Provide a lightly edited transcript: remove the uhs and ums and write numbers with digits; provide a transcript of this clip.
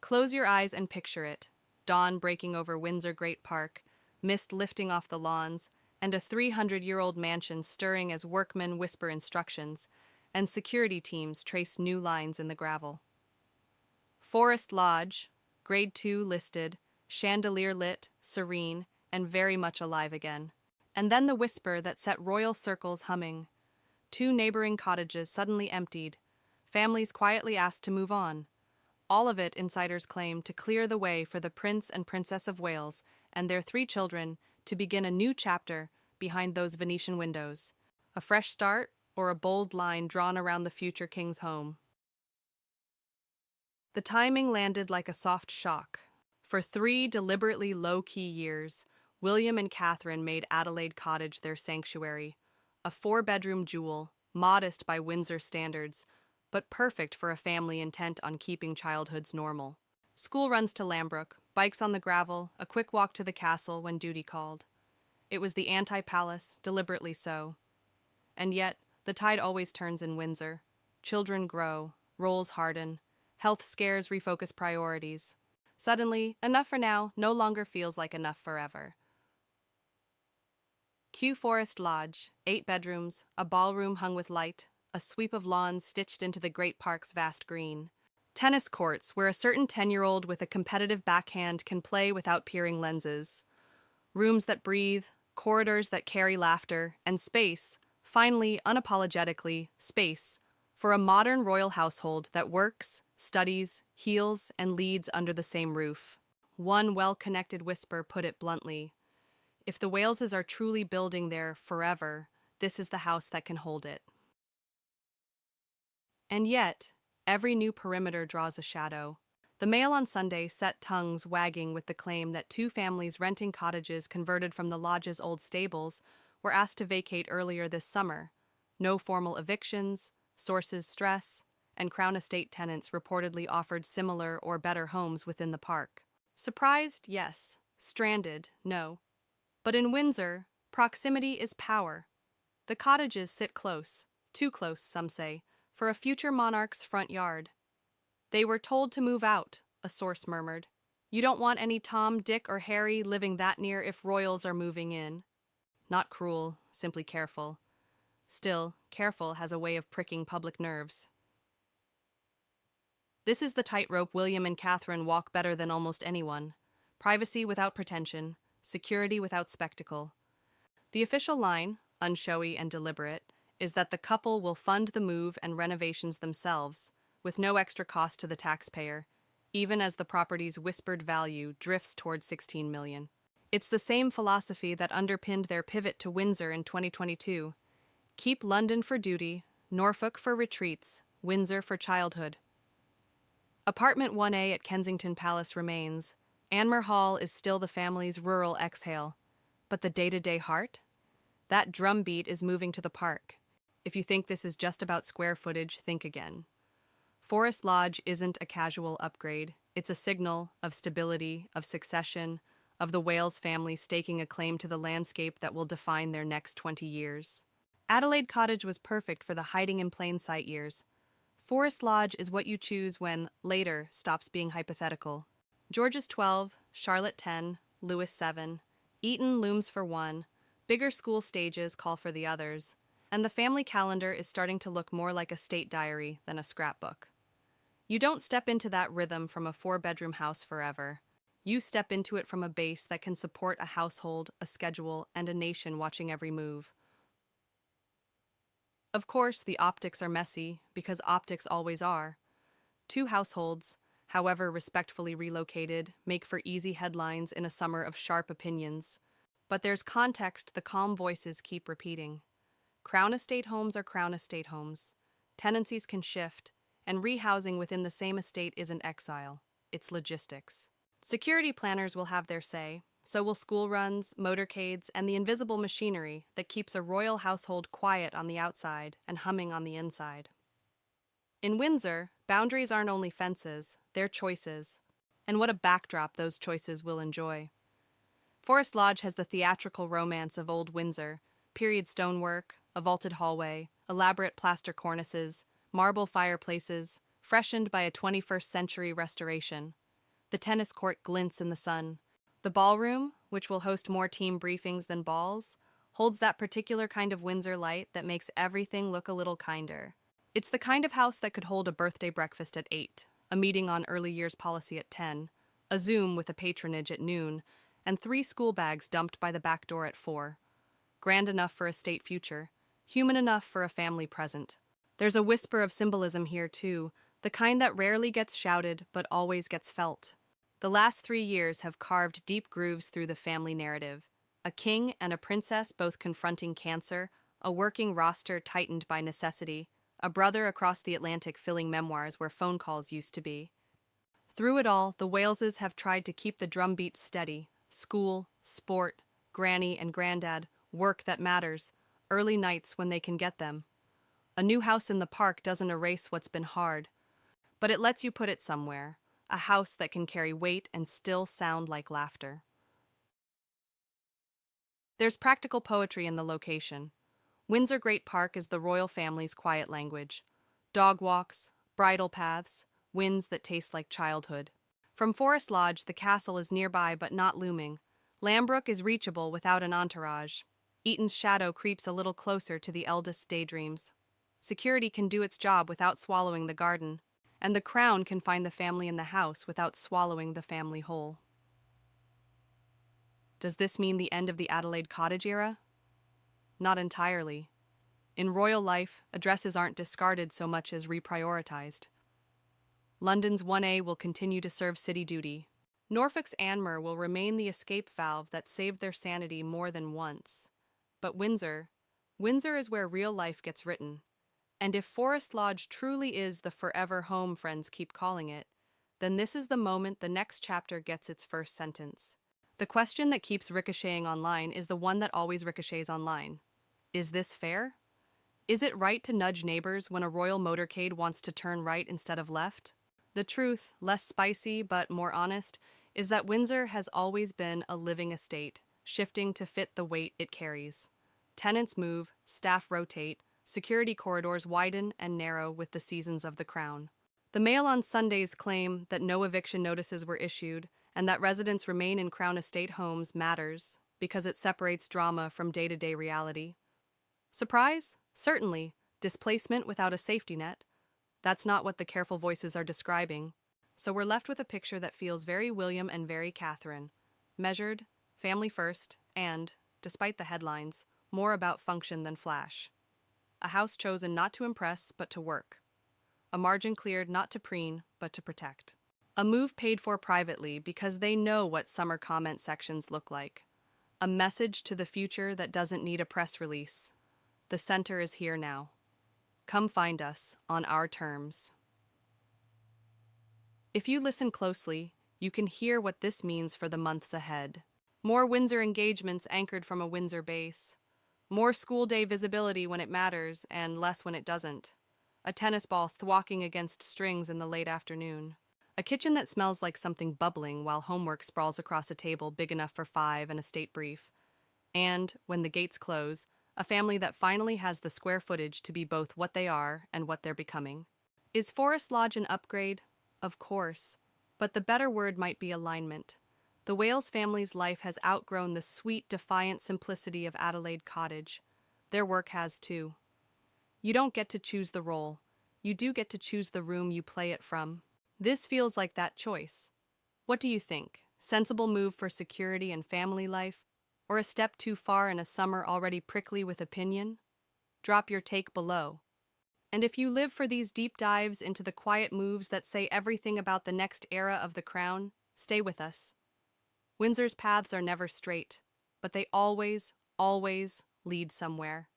Close your eyes and picture it. Dawn breaking over Windsor Great Park, mist lifting off the lawns, and a 300-year-old mansion stirring as workmen whisper instructions, and security teams trace new lines in the gravel. Forest Lodge, Grade 2 listed, chandelier lit, serene, and very much alive again. And then the whisper that set royal circles humming. 2 neighboring cottages suddenly emptied, families quietly asked to move on. All of it, insiders claim, to clear the way for the Prince and Princess of Wales and their 3 children to begin a new chapter behind those Venetian windows. A fresh start or a bold line drawn around the future king's home. The timing landed like a soft shock. For 3 deliberately low-key years, William and Catherine made Adelaide Cottage their sanctuary, a 4-bedroom jewel, modest by Windsor standards, but perfect for a family intent on keeping childhoods normal. School runs to Lambrook, bikes on the gravel, a quick walk to the castle when duty called. It was the anti-palace, deliberately so. And yet, the tide always turns in Windsor. Children grow, roles harden, health scares refocus priorities. Suddenly, enough for now no longer feels like enough forever. Kew Forest Lodge, 8 bedrooms, a ballroom hung with light, a sweep of lawns stitched into the great park's vast green. Tennis courts where a certain 10-year-old with a competitive backhand can play without peering lenses. Rooms that breathe, corridors that carry laughter, and space, finally, unapologetically, space, for a modern royal household that works, studies, heals, and leads under the same roof. One well-connected whisper put it bluntly. If the Waleses are truly building there forever, this is the house that can hold it. And yet, every new perimeter draws a shadow. The Mail on Sunday set tongues wagging with the claim that 2 families renting cottages converted from the lodge's old stables were asked to vacate earlier this summer. No formal evictions, sources stress, and Crown Estate tenants reportedly offered similar or better homes within the park. Surprised, yes. Stranded, no. But in Windsor, proximity is power. The cottages sit close, too close, some say, for a future monarch's front yard. They were told to move out, a source murmured. You don't want any Tom, Dick, or Harry living that near if royals are moving in. Not cruel, simply careful. Still, careful has a way of pricking public nerves. This is the tightrope William and Catherine walk better than almost anyone. Privacy without pretension, security without spectacle. The official line, unshowy and deliberate, is that the couple will fund the move and renovations themselves, with no extra cost to the taxpayer, even as the property's whispered value drifts toward $16 million. It's the same philosophy that underpinned their pivot to Windsor in 2022. Keep London for duty, Norfolk for retreats, Windsor for childhood. Apartment 1A at Kensington Palace remains. Anmer Hall is still the family's rural exhale. But the day-to-day heart? That drumbeat is moving to the park. If you think this is just about square footage, think again. Forest Lodge isn't a casual upgrade. It's a signal of stability, of succession, of the Wales family staking a claim to the landscape that will define their next 20 years. Adelaide Cottage was perfect for the hiding in plain sight years. Forest Lodge is what you choose when later stops being hypothetical. George is 12, Charlotte 10, Louis 7. Eton looms for one. Bigger school stages call for the others. And the family calendar is starting to look more like a state diary than a scrapbook. You don't step into that rhythm from a 4-bedroom house forever. You step into it from a base that can support a household, a schedule, and a nation watching every move. Of course, the optics are messy, because optics always are. 2 households, however respectfully relocated, make for easy headlines in a summer of sharp opinions. But there's context the calm voices keep repeating. Crown Estate homes are Crown Estate homes. Tenancies can shift, and rehousing within the same estate isn't exile. It's logistics. Security planners will have their say, so will school runs, motorcades, and the invisible machinery that keeps a royal household quiet on the outside and humming on the inside. In Windsor, boundaries aren't only fences, they're choices. And what a backdrop those choices will enjoy. Forest Lodge has the theatrical romance of old Windsor, period stonework, a vaulted hallway, elaborate plaster cornices, marble fireplaces, freshened by a 21st century restoration. The tennis court glints in the sun. The ballroom, which will host more team briefings than balls, holds that particular kind of Windsor light that makes everything look a little kinder. It's the kind of house that could hold a birthday breakfast at 8, a meeting on early years policy at 10, a Zoom with a patronage at noon, and 3 school bags dumped by the back door at 4. Grand enough for a state future, human enough for a family present. There's a whisper of symbolism here, too, the kind that rarely gets shouted but always gets felt. The last 3 years have carved deep grooves through the family narrative. A king and a princess both confronting cancer, a working roster tightened by necessity, a brother across the Atlantic filling memoirs where phone calls used to be. Through it all, the Waleses have tried to keep the drumbeat steady. School, sport, granny and granddad, work that matters, early nights when they can get them. A new house in the park doesn't erase what's been hard, but it lets you put it somewhere, a house that can carry weight and still sound like laughter. There's practical poetry in the location. Windsor Great Park is the royal family's quiet language. Dog walks, bridle paths, winds that taste like childhood. From Forest Lodge, the castle is nearby but not looming. Lambrook is reachable without an entourage. Eaton's shadow creeps a little closer to the eldest's daydreams. Security can do its job without swallowing the garden, and the crown can find the family in the house without swallowing the family whole. Does this mean the end of the Adelaide Cottage era? Not entirely. In royal life, addresses aren't discarded so much as reprioritized. London's 1A will continue to serve city duty. Norfolk's Anmer will remain the escape valve that saved their sanity more than once. But Windsor is where real life gets written. And if Forest Lodge truly is the forever home friends keep calling it, then this is the moment the next chapter gets its first sentence. The question that keeps ricocheting online is the one that always ricochets online. Is this fair? Is it right to nudge neighbors when a royal motorcade wants to turn right instead of left? The truth, less spicy but more honest, is that Windsor has always been a living estate, shifting to fit the weight it carries. Tenants move, staff rotate, security corridors widen and narrow with the seasons of the crown. The Mail on Sundays claim that no eviction notices were issued and that residents remain in Crown Estate homes matters because it separates drama from day-to-day reality. Surprise? Certainly. Displacement without a safety net? That's not what the careful voices are describing. So we're left with a picture that feels very William and very Catherine. Measured, family first, and, despite the headlines, more about function than flash. A house chosen not to impress, but to work. A margin cleared not to preen, but to protect. A move paid for privately because they know what summer comment sections look like. A message to the future that doesn't need a press release. The center is here now. Come find us on our terms. If you listen closely, you can hear what this means for the months ahead. More Windsor engagements anchored from a Windsor base. More school day visibility when it matters and less when it doesn't. A tennis ball thwacking against strings in the late afternoon. A kitchen that smells like something bubbling while homework sprawls across a table big enough for 5 and a state brief. And, when the gates close, a family that finally has the square footage to be both what they are and what they're becoming. Is Forest Lodge an upgrade? Of course. But the better word might be alignment. The Wales family's life has outgrown the sweet, defiant simplicity of Adelaide Cottage. Their work has too. You don't get to choose the role. You do get to choose the room you play it from. This feels like that choice. What do you think? Sensible move for security and family life? Or a step too far in a summer already prickly with opinion? Drop your take below. And if you live for these deep dives into the quiet moves that say everything about the next era of the crown, stay with us. Windsor's paths are never straight, but they always, always lead somewhere.